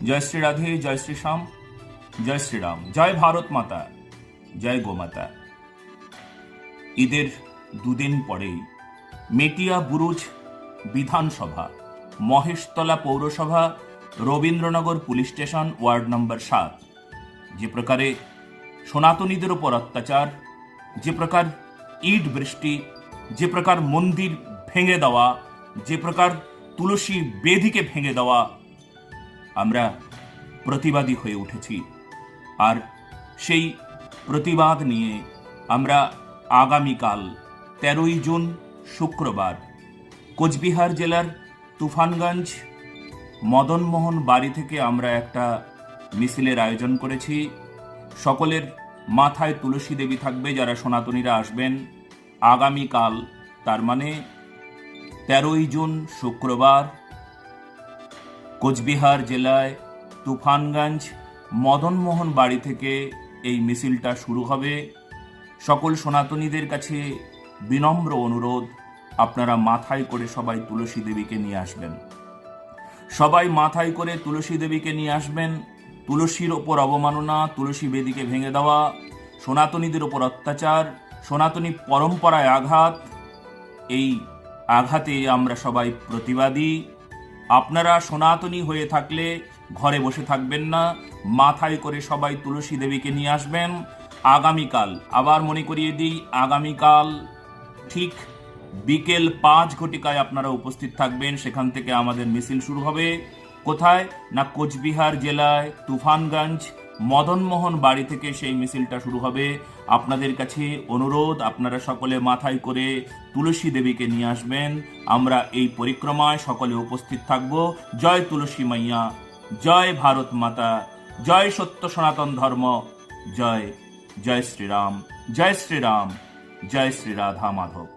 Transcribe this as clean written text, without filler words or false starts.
জয় শ্রী রাধে, জয় শ্রী শ্যাম, জয় শ্রীরাম, জয় ভারত মাতা, জয় গোমাতা। ঈদের দুদিন পরেই মেটিয়া বুরুজ বিধানসভা, মহেশতলা পৌরসভা, Rabindranagar police station, ward number 7, যে প্রকারে সনাতনীদের উপর অত্যাচার, যে প্রকার ইট বৃষ্টি, যে প্রকার মন্দির ভেঙে দেওয়া, যে প্রকার তুলসী বেদিকে ভেঙে দেওয়া, আমরা প্রতিবাদী হয়ে উঠেছি। আর সেই প্রতিবাদ নিয়ে আমরা আগামীকাল 13ই জুন শুক্রবার কোচবিহার জেলার তুফানগঞ্জ মদনমোহন বাড়ি থেকে আমরা একটা মিছিলের আয়োজন করেছি। সকলের মাথায় তুলসী দেবী থাকবে যারা সনাতনীরা আসবেন আগামীকাল, তার মানে 13ই জুন শুক্রবার কোচবিহার জেলায় তুফানগঞ্জ মদনমোহন বাড়ি থেকে এই মিছিলটা শুরু হবে। সকল সনাতনীদের কাছে বিনম্র অনুরোধ, আপনারা মাথায় করে সবাই তুলসী দেবীকে নিয়ে আসবেন। সবাই মাথায় করে তুলসী দেবীকে নিয়ে আসবেন। তুলসীর ওপর অবমাননা, তুলসী বেদিকে ভেঙে দেওয়া, সনাতনীদের ওপর অত্যাচার, সনাতনী পরম্পরায় আঘাত, এই আঘাতে আমরা সবাই প্রতিবাদী। আপনারা সনাতনী হয়ে থাকলে ঘরে বসে থাকবেন না, মাথায় করে সবাই তুলসী দেবীকে নিয়ে আসবেন। আগামীকাল, আবার মনে করিয়ে দিই, আগামীকাল ঠিক বিকেল 5 ঘটিকায় আপনারা উপস্থিত থাকবেন। সেখান থেকে আমাদের মিছিল শুরু হবে। কোথায় না কোচবিহার জেলায় তুফানগঞ্জ মদনমোহন বাড়ি থেকে সেই মিছিলটা শুরু হবে। আপনাদের কাছে অনুরোধ, আপনারা সকলে মাথায় করে তুলসী দেবীকে নিয়ে আসবেন। আমরা এই পরিক্রমায় সকলে উপস্থিত থাকব। জয় তুলসী মাইয়া, জয় ভারত মাতা, জয় সত্য সনাতন ধর্ম, জয় জয় শ্রীরাম, জয় শ্রীরাম, জয় শ্রী রাধা মাধব।